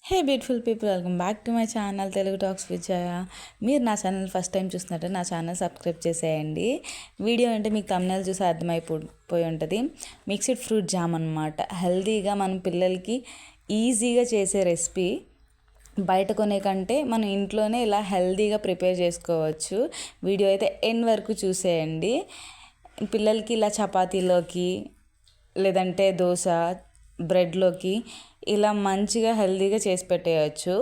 Hey beautiful people, welcome back to my channel Telugu talks with Jaya. మీరు నా channel first time చూసినట్టే నా channel subscribe చేసేయండి. వీడియో అంటే మీకు thumbnail చూసి అర్థమైపోయి ఉంటుంది. మిక్స్డ్ ఫ్రూట్ జామ్ అనమాట. హెల్తీగా మన పిల్లలకి ఈజీగా చేసే రెసిపీ. బయట కొనే కంటే మనం ఇంట్లోనే ఇలా హెల్తీగా ప్రిపేర్ చేసుకోవచ్చు. వీడియో అయితే ఎండ్ వరకు చూసేయండి. పిల్లలకి ఇలా చపాతీలోకి లేదంటే దోశ బ్రెడ్లోకి ఇలా మంచిగా హెల్తీగా చేసి పెట్టేయచ్చు.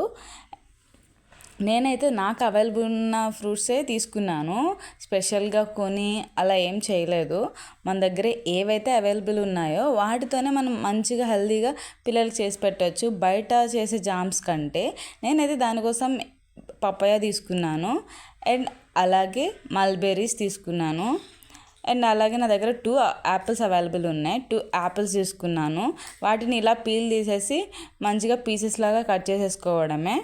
నేనైతే నాకు అవైలబుల్ ఉన్న ఫ్రూట్సే తీసుకున్నాను. స్పెషల్గా కొని అలా ఏం చేయలేదు. మన దగ్గర ఏవైతే అవైలబుల్ ఉన్నాయో వాటితోనే మనం మంచిగా హెల్తీగా పిల్లలకి చేసి పెట్టవచ్చు. బయట చేసే జామ్స్ కంటే నేనైతే దానికోసం పపాయ తీసుకున్నాను అండ్ అలాగే మల్బెర్రీస్ తీసుకున్నాను. అండ్ అలాగే నా దగ్గర 2 యాపిల్స్ అవైలబుల్ ఉన్నాయి. 2 యాపిల్స్ తీసుకున్నాను. వాటిని ఇలా పీల్ తీసేసి మంచిగా పీసెస్ లాగా కట్ చేసేసుకోవడమే.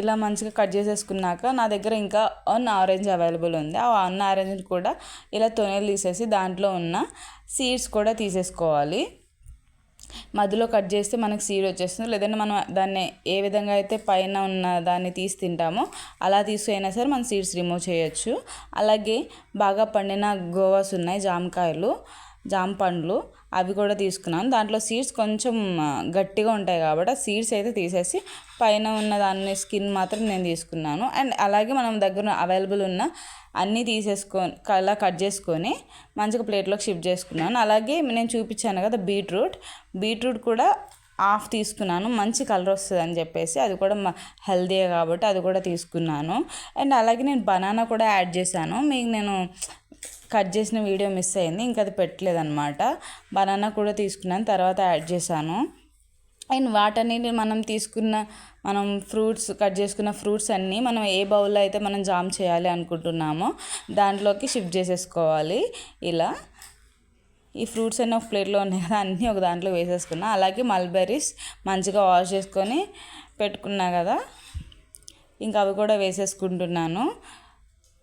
ఇలా మంచిగా కట్ చేసేసుకున్నాక నా దగ్గర ఇంకా 1 ఆరెంజ్ అవైలబుల్ ఉంది. ఆ 1 ఆరెంజ్ కూడా ఇలా తొనలు తీసేసి దాంట్లో ఉన్న సీడ్స్ కూడా తీసేసుకోవాలి. మధ్యలో కట్ చేస్తే మనకి సీడ్ వచ్చేస్తుంది. లేదంటే మనం దాన్ని ఏ విధంగా అయితే పైన ఉన్న దాన్ని తీసి తింటామో అలా తీసుకైనా సరే మనం సీడ్స్ రిమూవ్ చేయొచ్చు. అలాగే బాగా పండిన గోవాస్ ఉన్నాయి, జామ పండ్లు, అవి కూడా తీసుకున్నాను. దాంట్లో సీడ్స్ కొంచెం గట్టిగా ఉంటాయి కాబట్టి ఆ సీడ్స్ అయితే తీసేసి పైన ఉన్న దాన్ని స్కిన్ మాత్రం నేను తీసుకున్నాను. అండ్ అలాగే మనం దగ్గర అవైలబుల్ ఉన్న అన్నీ తీసేసుకొని అలా కట్ చేసుకొని మంచిగా ప్లేట్లోకి షిఫ్ట్ చేసుకున్నాను. అలాగే నేను చూపించాను కదా బీట్రూట్ కూడా హాఫ్ తీసుకున్నాను. మంచి కలర్ వస్తుంది అని చెప్పేసి అది కూడా హెల్తీ కాబట్టి అది కూడా తీసుకున్నాను. అండ్ అలాగే నేను బనానా కూడా యాడ్ చేశాను. మీకు నేను కట్ చేసిన వీడియో మిస్ అయింది, ఇంకా అది పెట్టలేదన్నమాట. బనానా కూడా తీసుకున్నాను, తర్వాత యాడ్ చేశాను. అండ్ వాటన్నిటి మనం కట్ చేసుకున్న ఫ్రూట్స్ అన్నీ మనం ఏ బౌల్లో అయితే మనం జామ్ చేయాలి అనుకుంటున్నామో దాంట్లోకి షిఫ్ట్ చేసేసుకోవాలి. ఇలా ఈ ఫ్రూట్స్ అన్నీ ఒక ప్లేట్లో ఉన్నాయి కదా, అన్నీ ఒక దాంట్లో వేసేసుకున్నా. అలాగే మల్బెర్రీస్ మంచిగా వాష్ చేసుకొని పెట్టుకున్నా కదా, ఇంకా అవి కూడా వేసేసుకుంటున్నాను.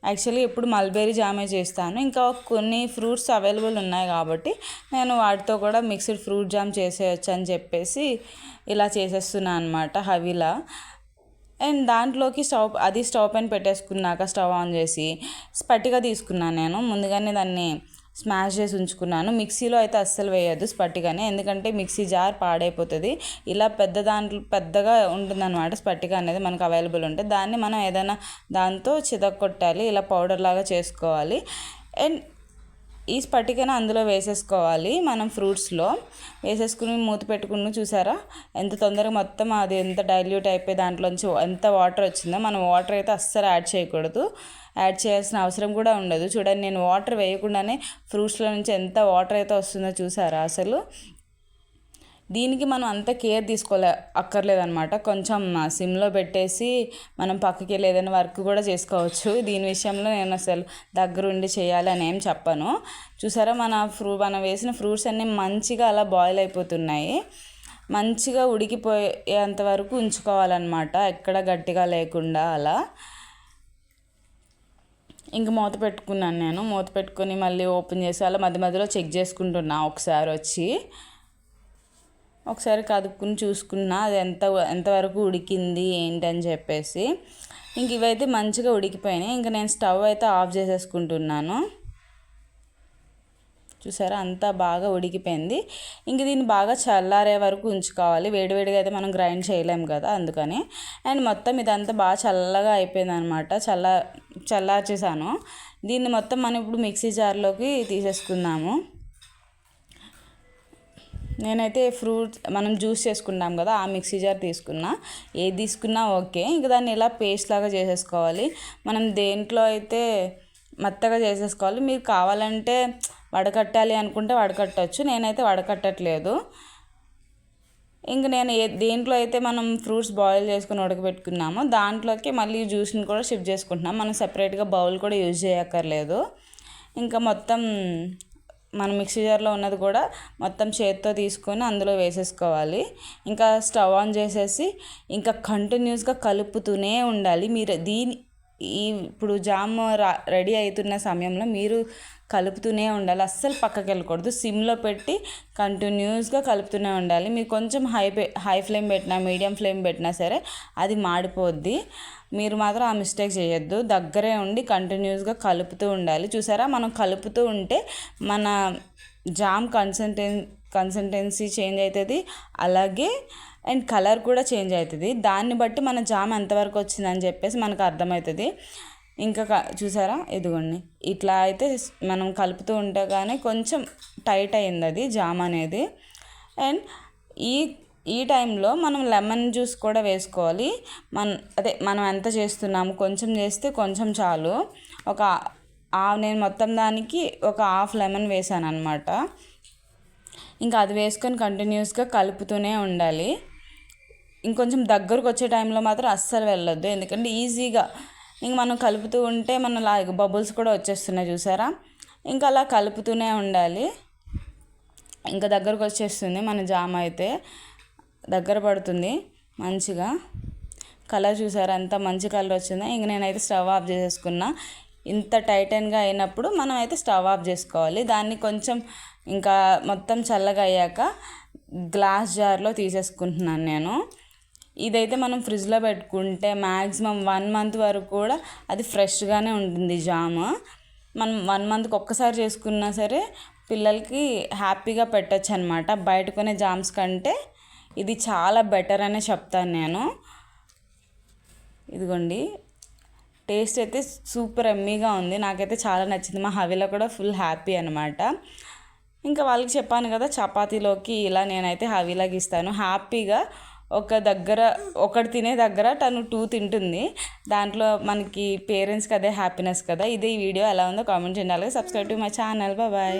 యాక్చువల్లీ ఎప్పుడు మల్బెర్రీ జామే చేస్తాను. ఇంకా కొన్ని ఫ్రూట్స్ అవైలబుల్ ఉన్నాయి కాబట్టి నేను వాటితో కూడా మిక్స్డ్ ఫ్రూట్ జామ్ చేసేయచ్చు అని చెప్పేసి ఇలా చేసేస్తున్నాను అనమాట హవీలా. అండ్ దాంట్లోకి స్టవ్ పైన పెట్టేసుకున్నాక స్టవ్ ఆన్ చేసి స్పటిగా తీసుకున్నాను. నేను ముందుగానే దాన్ని స్మాష్ చేసి ఉంచుకున్నాను. మిక్సీలో అయితే అస్సలు వేయద్దు స్పటిగానే, ఎందుకంటే మిక్సీ జార్ పాడైపోతుంది. ఇలా పెద్దగా ఉంటుందన్నమాట స్పటిగా అనేది మనకు అవైలబుల్ ఉంటే దాన్ని మనం ఏదైనా దాంతో చితక్కొట్టాలి, ఇలా పౌడర్ లాగా చేసుకోవాలి. అండ్ ఈ స్పటికను అందులో వేసేసుకోవాలి. మనం ఫ్రూట్స్లో వేసేసుకుని మూత పెట్టుకుని చూసారా ఎంత తొందరగా మొత్తం అది ఎంత డైల్యూట్ అయిపోయి దాంట్లోంచి ఎంత వాటర్ వచ్చిందో. మనం వాటర్ అయితే అస్సలు యాడ్ చేయకూడదు, యాడ్ చేయాల్సిన అవసరం కూడా ఉండదు. చూడండి, నేను వాటర్ వేయకుండానే ఫ్రూట్స్లో నుంచి ఎంత వాటర్ అయితే వస్తుందో చూసారా. అసలు దీనికి మనం అంత కేర్ అక్కర్లేదనమాట. కొంచెం సిమ్లో పెట్టేసి మనం పక్కకి వెళ్ళి ఏదైనా వర్క్ కూడా చేసుకోవచ్చు. దీని విషయంలో నేను అసలు దగ్గరుండి చేయాలి అని ఏం చెప్పను. చూసారా, మనం వేసిన ఫ్రూట్స్ అన్నీ మంచిగా అలా బాయిల్ అయిపోతున్నాయి. మంచిగా ఉడికిపోయేంత వరకు ఉంచుకోవాలన్నమాట, ఎక్కడ గట్టిగా లేకుండా. అలా ఇంక మూత పెట్టుకున్నాను నేను. మూత పెట్టుకొని మళ్ళీ ఓపెన్ చేసి అలా మధ్య మధ్యలో చెక్ చేసుకుంటున్నా. ఒకసారి కదుపుకుని చూసుకున్నా అది ఎంతవరకు ఉడికింది ఏంటని చెప్పేసి. ఇంక ఇవైతే మంచిగా ఉడికిపోయినాయి. ఇంక నేను స్టవ్ అయితే ఆఫ్ చేసేసుకుంటున్నాను. చూసారా, అంతా బాగా ఉడికిపోయింది. ఇంక దీన్ని బాగా చల్లారే వరకు ఉంచుకోవాలి. వేడివేడిగా అయితే మనం గ్రైండ్ చేయలేము కదా, అందుకని. అండ్ మొత్తం ఇదంతా బాగా చల్లగా అయిపోయింది అనమాట. చల్లార్చేసాను. దీన్ని మొత్తం మనం ఇప్పుడు మిక్సీ జార్లోకి తీసేసుకుందాము. నేనైతే మనం జ్యూస్ చేసుకుంటాం కదా, ఆ మిక్సీ జార్ తీసుకున్నా. ఏది తీసుకున్నా ఓకే. ఇంక దాన్ని ఇలా పేస్ట్ లాగా చేసేసుకోవాలి. మనం దేంట్లో అయితే మెత్తగా చేసేసుకోవాలి. మీరు కావాలంటే వడకట్టాలి అనుకుంటే వడకట్టచ్చు, నేనైతే వడకట్టట్లేదు. ఇంక నేను దేంట్లో అయితే మనం ఫ్రూట్స్ బాయిల్ చేసుకుని ఉడకబెట్టుకున్నామో దాంట్లోకి మళ్ళీ జ్యూస్ని కూడా షిఫ్ట్ చేసుకుంటున్నాం. మనం సపరేట్గా బౌల్ కూడా యూజ్ చేయక్కర్లేదు. ఇంకా మొత్తం మన మిక్సీ జార్లో ఉన్నది కూడా మొత్తం చేత్తో తీసుకొని అందులో వేసేసుకోవాలి. ఇంకా స్టవ్ ఆన్ చేసేసి ఇంకా కంటిన్యూస్గా కలుపుతూనే ఉండాలి. మీరు ఇప్పుడు జామ్ రెడీ అవుతున్న సమయంలో మీరు కలుపుతూనే ఉండాలి, అస్సలు పక్కకి వెళ్ళకూడదు. సిమ్లో పెట్టి కంటిన్యూస్గా కలుపుతూనే ఉండాలి. మీరు కొంచెం హై ఫ్లేమ్ పెట్టినా మీడియం ఫ్లేమ్ పెట్టినా సరే అది మాడిపోద్ది. మీరు మాత్రం ఆ మిస్టేక్ చేయొద్దు. దగ్గరే ఉండి కంటిన్యూస్గా కలుపుతూ ఉండాలి. చూసారా, మనం కలుపుతూ ఉంటే మన జామ్ కన్సిస్టెన్సీ చేంజ్ అవుతుంది, అలాగే అండ్ కలర్ కూడా చేంజ్ అవుతుంది. దాన్ని బట్టి మన జామ్ ఎంతవరకు వచ్చిందని చెప్పేసి మనకు అర్థమవుతుంది. ఇంకా చూసారా, ఇదిగోండి ఇట్లా అయితే మనం కలుపుతూ ఉంటే కానీ కొంచెం టైట్ అయింది అది జామ్ అనేది. అండ్ ఈ టైంలో మనం లెమన్ జ్యూస్ కూడా వేసుకోవాలి. మనం ఎంత చేస్తున్నాము, కొంచెం చేస్తే కొంచెం చాలు. నేను మొత్తం దానికి ఒక హాఫ్ లెమన్ వేసాను అనమాట. ఇంకా అది వేసుకొని కంటిన్యూస్గా కలుపుతూనే ఉండాలి. ఇంకొంచెం దగ్గరకు వచ్చే టైంలో మాత్రం అస్సలు వెళ్ళొద్దు, ఎందుకంటే ఈజీగా ఇంక మనం కలుపుతూ ఉంటే బబుల్స్ కూడా వచ్చేస్తున్నాయి చూసారా. ఇంకా అలా కలుపుతూనే ఉండాలి. ఇంకా దగ్గరకు వచ్చేస్తుంది మన జామ్ అయితే, దగ్గర పడుతుంది మంచిగా. కలర్ చూసారా ఎంత మంచి కలర్ వచ్చిందో. ఇంక నేనైతే స్టవ్ ఆఫ్ చేసేసుకున్నా. ఇంత టైటన్గా అయినప్పుడు మనం అయితే స్టవ్ ఆఫ్ చేసుకోవాలి. దాన్ని కొంచెం ఇంకా మొత్తం చల్లగా అయ్యాక గ్లాస్ జార్లో తీసేసుకుంటున్నాను నేను. ఇదైతే మనం ఫ్రిడ్జ్లో పెట్టుకుంటే మ్యాక్సిమం 1 month వరకు కూడా అది ఫ్రెష్గానే ఉంటుంది జామ్. మనం 1 monthకి ఒక్కసారి చేసుకున్నా సరే పిల్లలకి హ్యాపీగా పెట్టచ్చు అనమాట. బయట కొనే జామ్స్ కంటే ఇది చాలా బెటర్ అనే చెప్తాను నేను. ఇదిగోండి, టేస్ట్ అయితే సూపర్ ఎమ్మీగా ఉంది. నాకైతే చాలా నచ్చింది. మా హవిలో కూడా ఫుల్ హ్యాపీ అనమాట. ఇంకా వాళ్ళకి చెప్పాను కదా, చపాతీలోకి ఇలా నేనైతే హవిలాగా ఇస్తాను. హ్యాపీగా ఒకటి తినే దగ్గర తను 2 తింటుంది. దాంట్లో మనకి పేరెంట్స్కి అదే హ్యాపీనెస్ కదా. ఇదే ఈ వీడియో ఎలా ఉందో కామెంట్ చేయాలి. Subscribe to my channel. Bye.